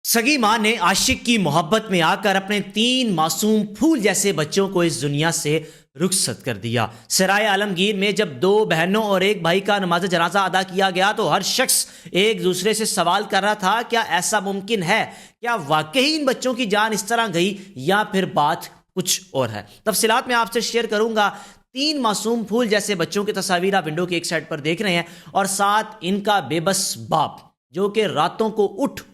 سگی ماں نے عاشق کی محبت میں آ کر اپنے 3 معصوم پھول جیسے بچوں کو اس دنیا سے رخصت کر دیا۔ سرائے عالمگیر میں جب 2 بہنوں اور 1 بھائی کا نماز جنازہ ادا کیا گیا تو ہر شخص ایک دوسرے سے سوال کر رہا تھا، کیا ایسا ممکن ہے؟ کیا واقعی ان بچوں کی جان اس طرح گئی یا پھر بات کچھ اور ہے؟ تفصیلات میں آپ سے شیئر کروں گا۔ 3 معصوم پھول جیسے بچوں کی تصاویر آپ ونڈو کی ایک سائڈ پر دیکھ رہے ہیں، اور ساتھ ان کا بے بس باپ جو کہ راتوں کو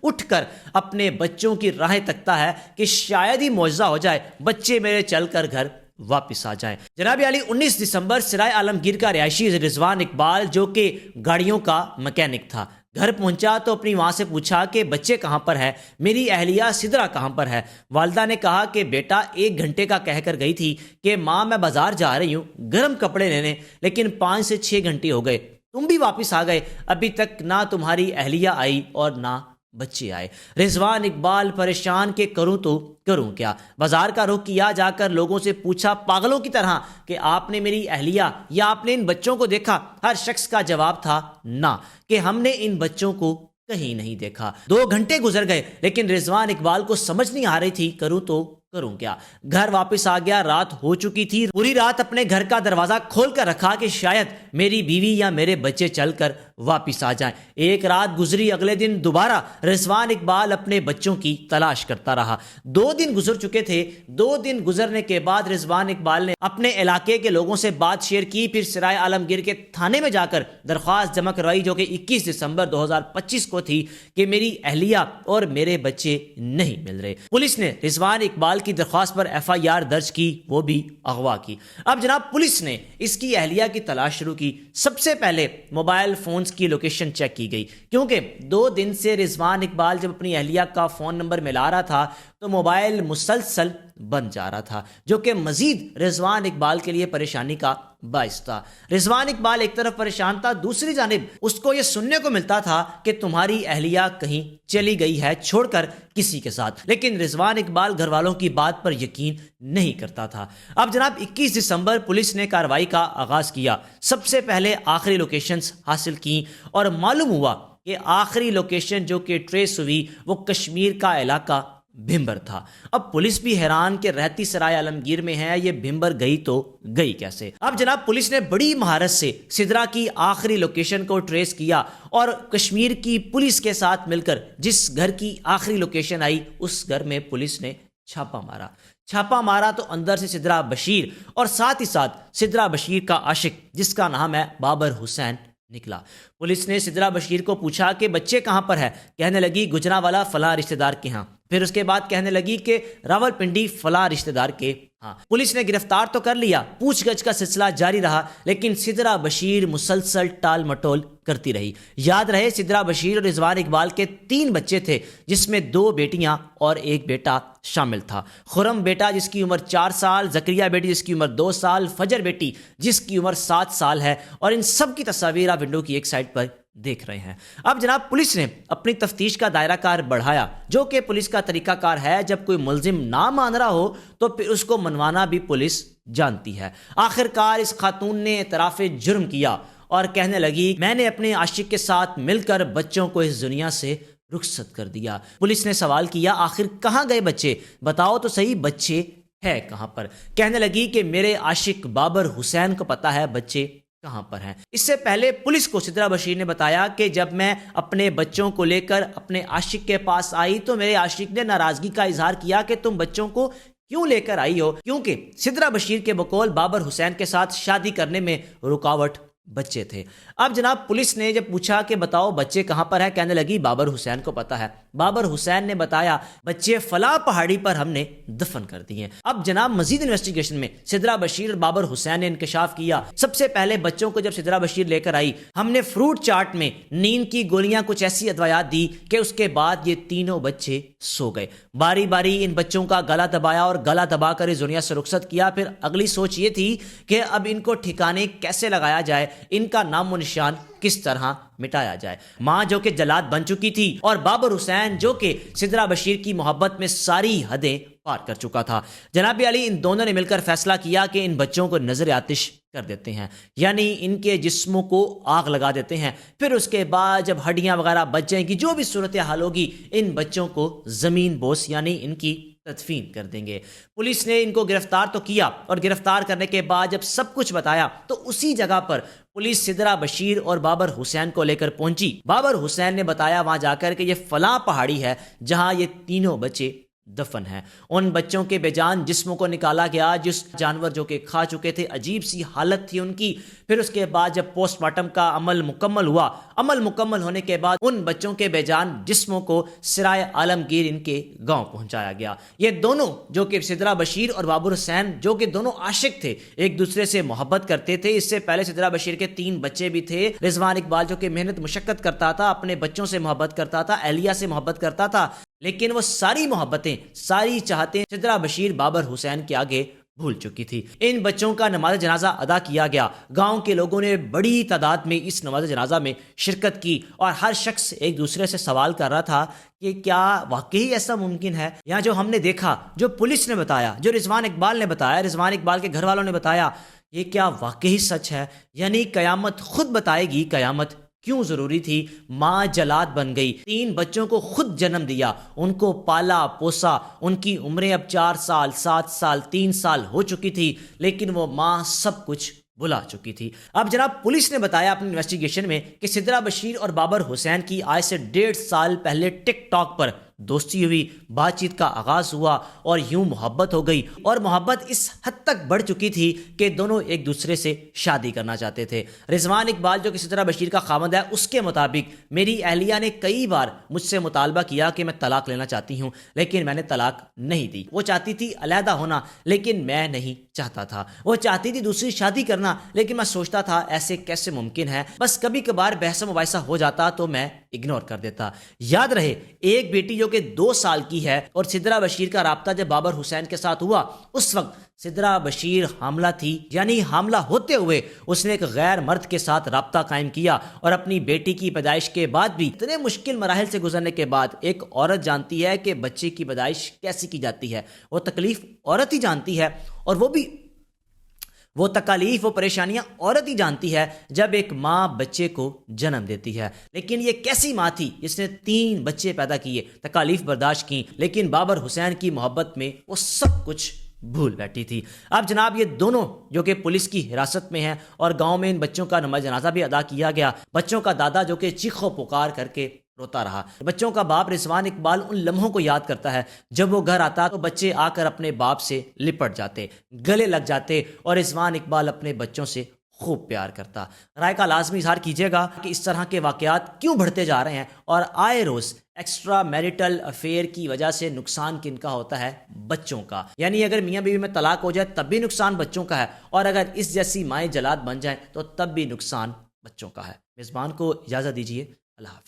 اٹھ کر اپنے بچوں کی راہیں تکتا ہے کہ شاید ہی معجزہ ہو جائے، بچے میرے چل کر گھر واپس آ جائیں۔ جناب علی 19 دسمبر سرائے عالمگیر کا رہائشی رضوان اقبال جو کہ گاڑیوں کا مکینک تھا، گھر پہنچا تو اپنی ماں سے پوچھا کہ بچے کہاں پر ہے، میری اہلیہ سدرا کہاں پر ہے؟ والدہ نے کہا کہ بیٹا 1 گھنٹے کا کہہ کر گئی تھی کہ ماں میں بازار جا رہی ہوں گرم کپڑے لینے، لیکن 5 سے 6 گھنٹے ہو گئے، تم بھی واپس آ گئے، ابھی تک نہ تمہاری اہلیہ آئی اور نہ بچے آئے۔ رضوان اقبال پریشان کہ کروں تو کروں کیا؟ بازار کا رخ کیا، جا کر لوگوں سے پوچھا پاگلوں کی طرح کہ آپ نے میری اہلیہ یا آپ نے ان بچوں کو دیکھا؟ ہر شخص کا جواب تھا نہ، کہ ہم نے ان بچوں کو کہیں نہیں دیکھا۔ 2 گھنٹے گزر گئے لیکن رضوان اقبال کو سمجھ نہیں آ رہی تھی کروں تو کروں کیا۔ گھر واپس آ گیا، رات ہو چکی تھی، پوری رات اپنے گھر کا دروازہ کھول کر رکھا کہ شاید میری بیوی یا میرے بچے چل کر واپس آ جائیں۔ 1 رات گزری، اگلے دن دوبارہ رضوان اقبال اپنے بچوں کی تلاش کرتا رہا۔ 2 دن گزر چکے تھے۔ 2 دن گزرنے کے بعد رضوان اقبال نے اپنے علاقے کے لوگوں سے بات شیئر کی، پھر سرائے عالمگیر کے تھانے میں جا کر درخواست جمع کروائی جو کہ 21 دسمبر 2025 کو تھی کہ میری اہلیہ اور میرے بچے نہیں مل رہے۔ پولیس نے رضوان اقبال کی درخواست پر FIR درج کی، وہ بھی اغوا کی۔ اب جناب پولیس نے اس کی اہلیہ کی تلاش شروع کی۔ سب سے پہلے موبائل فونز کی لوکیشن چیک کی گئی، کیونکہ 2 دن سے رضوان اقبال جب اپنی اہلیہ کا فون نمبر ملا رہا تھا تو موبائل مسلسل بند جا رہا تھا، جو کہ مزید رضوان اقبال کے لیے پریشانی کا باعث تھا۔ رضوان اقبال ایک طرف پریشان تھا، دوسری جانب اس کو یہ سننے کو ملتا تھا کہ تمہاری اہلیہ کہیں چلی گئی ہے چھوڑ کر کسی کے ساتھ، لیکن رضوان اقبال گھر والوں کی بات پر یقین نہیں کرتا تھا۔ اب جناب 21 دسمبر پولیس نے کارروائی کا آغاز کیا۔ سب سے پہلے آخری لوکیشنز حاصل کی اور معلوم ہوا کہ آخری لوکیشن جو کہ ٹریس ہوئی وہ کشمیر کا علاقہ بھمبر تھا۔ اب پولیس بھی حیران کہ رہتی سرائے عالمگیر میں ہے، یہ بھمبر گئی تو گئی کیسے؟ اب جناب پولیس نے بڑی مہارت سے سدرا کی آخری لوکیشن کو ٹریس کیا اور کشمیر کی پولیس کے ساتھ مل کر جس گھر کی آخری لوکیشن آئی اس گھر میں پولیس نے چھاپا مارا تو اندر سے سدرا بشیر اور ساتھ ہی ساتھ سدرا بشیر کا عاشق جس کا نام ہے بابر حسین نکلا۔ پولیس نے سدرا بشیر کو پوچھا کہ بچے کہاں پر ہے؟ کہنے لگی گجرانوالا فلاں رشتہ دار کے ہاں۔ پھر اس کے بعد کہنے لگی کہ راولپنڈی فلاں رشتہ دار کے ہاں۔ پولیس نے گرفتار تو کر لیا، پوچھ گچھ کا سلسلہ جاری رہا، لیکن سدرا بشیر مسلسل ٹال مٹول کرتی رہی۔ یاد رہے سدرا بشیر اور رضوان اقبال کے 3 بچے تھے، جس میں 2 بیٹیاں اور 1 بیٹا شامل تھا۔ خرم بیٹا جس کی عمر 4 سال، زکریا بیٹی جس کی عمر 2 سال، فجر بیٹی جس کی عمر 7 سال ہے، اور ان سب کی تصاویر آپ ونڈو کی ایک سائڈ پر دیکھ رہے ہیں۔ اب جناب پولیس نے اپنی تفتیش کا دائرہ کار بڑھایا، جو کہ پولیس کا طریقہ کار ہے، جب کوئی ملزم نہ مان رہا ہو تو پھر اس کو منوانا بھی پولیس جانتی ہے۔ آخر کار اس خاتون نے اعتراف جرم کیا اور کہنے لگی میں نے اپنے عاشق کے ساتھ مل کر بچوں کو اس دنیا سے رخصت کر دیا۔ پولیس نے سوال کیا آخر کہاں گئے بچے؟ بتاؤ تو صحیح بچے ہے کہاں پر؟ کہنے لگی کہ میرے عاشق بابر حسین کو پتا ہے بچے کہاں پر ہیں۔ اس سے پہلے پولیس کو سدرا بشیر نے بتایا کہ جب میں اپنے بچوں کو لے کر اپنے عاشق کے پاس آئی تو میرے عاشق نے ناراضگی کا اظہار کیا کہ تم بچوں کو کیوں لے کر آئی ہو، کیونکہ سدرا بشیر کے بقول بابر حسین کے ساتھ شادی کرنے میں رکاوٹ بچے تھے۔ اب جناب پولیس نے جب پوچھا کہ بتاؤ بچے کہاں پر ہیں، کہنے لگی بابر حسین کو پتا ہے۔ بابر حسین نے بتایا بچے فلاں پہاڑی پر ہم نے دفن کر دیے۔ اب جناب مزید انویسٹیگیشن میں سدرا بشیر اور بابر حسین نے انکشاف کیا۔ سب سے پہلے بچوں کو جب سدرا بشیر لے کر آئی، ہم نے فروٹ چاٹ میں نیند کی گولیاں کچھ ایسی ادویات دی کہ اس کے بعد یہ تینوں بچے سو گئے۔ باری باری ان بچوں کا گلا دبایا اور گلا دبا کر اس دنیا سے رخصت کیا۔ پھر اگلی سوچ یہ تھی کہ اب ان کو ٹھکانے کیسے لگایا جائے، ان کا نام و نشان کس طرح مٹایا جائے۔ ماں جو کہ جلاد بن چکی تھی اور بابر حسین جو کہ سدرا بشیر کی محبت میں ساری حدیں پار کر چکا تھا۔ جناب علی ان دونوں نے مل کر فیصلہ کیا کہ ان بچوں کو نظر آتش کر دیتے ہیں، یعنی ان کے جسموں کو آگ لگا دیتے ہیں۔ پھر اس کے بعد جب ہڈیاں وغیرہ بچ جائیں گی، جو بھی صورتحال ہوگی، ان بچوں کو زمین بوس یعنی ان کی تدفین کر دیں گے۔ پولیس نے ان کو گرفتار تو کیا، اور گرفتار کرنے کے بعد جب سب کچھ بتایا تو اسی جگہ پر پولیس سدرہ بشیر اور بابر حسین کو لے کر پہنچی۔ بابر حسین نے بتایا وہاں جا کر کہ یہ فلاں پہاڑی ہے جہاں یہ تینوں بچے دفن ہیں۔ ان بچوں کے بے جان جسموں کو نکالا گیا، جس جانور جو کہ کھا چکے تھے، عجیب سی حالت تھی ان کی۔ پھر اس کے بعد جب پوسٹ مارٹم کا عمل مکمل ہوا، عمل مکمل ہونے کے بعد ان بچوں کے بے جان جسموں کو سرائے عالمگیر ان کے گاؤں پہنچایا گیا۔ یہ دونوں جو کہ سدرہ بشیر اور بابر حسین، جو کہ دونوں عاشق تھے، ایک دوسرے سے محبت کرتے تھے۔ اس سے پہلے سدرہ بشیر کے 3 بچے بھی تھے۔ رضوان اقبال جو کہ محنت مشقت کرتا تھا، اپنے بچوں سے محبت کرتا تھا، اہلیہ سے محبت کرتا تھا، لیکن وہ ساری محبتیں، ساری چاہتیں سدرہ بشیر بابر حسین کے آگے بھول چکی تھی۔ ان بچوں کا نماز جنازہ ادا کیا گیا۔ گاؤں کے لوگوں نے بڑی تعداد میں اس نماز جنازہ میں شرکت کی، اور ہر شخص ایک دوسرے سے سوال کر رہا تھا کہ کیا واقعی ایسا ممکن ہے؟ یہاں جو ہم نے دیکھا، جو پولیس نے بتایا، جو رضوان اقبال نے بتایا، رضوان اقبال کے گھر والوں نے بتایا، یہ کیا واقعی سچ ہے؟ یعنی قیامت خود بتائے گی قیامت کیوں ضروری تھی۔ ماں جلاد بن گئی، 3 بچوں کو خود جنم دیا، ان کو پالا پوسا، ان کی عمریں اب 4 سال، 7 سال، 3 سال ہو چکی تھی، لیکن وہ ماں سب کچھ بھلا چکی تھی۔ اب جناب پولیس نے بتایا اپنی انویسٹیگیشن میں کہ سدرہ بشیر اور بابر حسین کی آج سے 1.5 سال پہلے ٹک ٹاک پر دوستی ہوئی، بات چیت کا آغاز ہوا، اور یوں محبت ہو گئی، اور محبت اس حد تک بڑھ چکی تھی کہ دونوں ایک دوسرے سے شادی کرنا چاہتے تھے۔ رضوان اقبال جو کہ سدرہ بشیر کا خاوند ہے، اس کے مطابق میری اہلیہ نے کئی بار مجھ سے مطالبہ کیا کہ میں طلاق لینا چاہتی ہوں، لیکن میں نے طلاق نہیں دی۔ وہ چاہتی تھی علیحدہ ہونا، لیکن میں نہیں چاہتا تھا۔ وہ چاہتی تھی دوسری شادی کرنا، لیکن میں سوچتا تھا ایسے کیسے ممکن ہے؟ بس کبھی کبھار بحث و مباحثہ ہو جاتا تو میں اگنور کر دیتا۔ یاد رہے، ایک بیٹی جو کہ 2 سال کی ہے، اور سدرہ بشیر کا رابطہ جب بابر حسین کے ساتھ ہوا، اس وقت سدرہ بشیر حاملہ تھی، یعنی حاملہ ہوتے ہوئے اس نے ایک غیر مرد کے ساتھ رابطہ قائم کیا، اور اپنی بیٹی کی پیدائش کے بعد بھی اتنے مشکل مراحل سے گزرنے کے بعد ایک عورت جانتی ہے کہ بچے کی پیدائش کیسی کی جاتی ہے، وہ تکلیف عورت ہی جانتی ہے، اور وہ تکالیف، وہ پریشانیاں عورت ہی جانتی ہے جب ایک ماں بچے کو جنم دیتی ہے۔ لیکن یہ کیسی ماں تھی جس نے 3 بچے پیدا کیے، تکالیف برداشت کی، لیکن بابر حسین کی محبت میں وہ سب کچھ بھول بیٹھی تھی۔ اب جناب یہ دونوں جو کہ پولیس کی حراست میں ہیں، اور گاؤں میں ان بچوں کا نماز جنازہ بھی ادا کیا گیا۔ بچوں کا دادا جو کہ چیخ و پکار کر کے روتا رہا۔ بچوں کا باپ رضوان اقبال ان لمحوں کو یاد کرتا ہے جب وہ گھر آتا تو بچے آ کر اپنے باپ سے لپٹ جاتے، گلے لگ جاتے، اور رضوان اقبال اپنے بچوں سے خوب پیار کرتا۔ رائے کا لازمی اظہار کیجیے گا کہ اس طرح کے واقعات کیوں بڑھتے جا رہے ہیں، اور آئے روز ایکسٹرا میریٹل افیئر کی وجہ سے نقصان کن کا ہوتا ہے؟ بچوں کا۔ یعنی اگر میاں بیوی میں طلاق ہو جائے تب بھی نقصان بچوں کا ہے، اور اگر اس جیسی مائیں جلاد بن جائیں تو تب بھی نقصان بچوں کا ہے۔ میزبان کو اجازت دیجیے، اللہ حافظ۔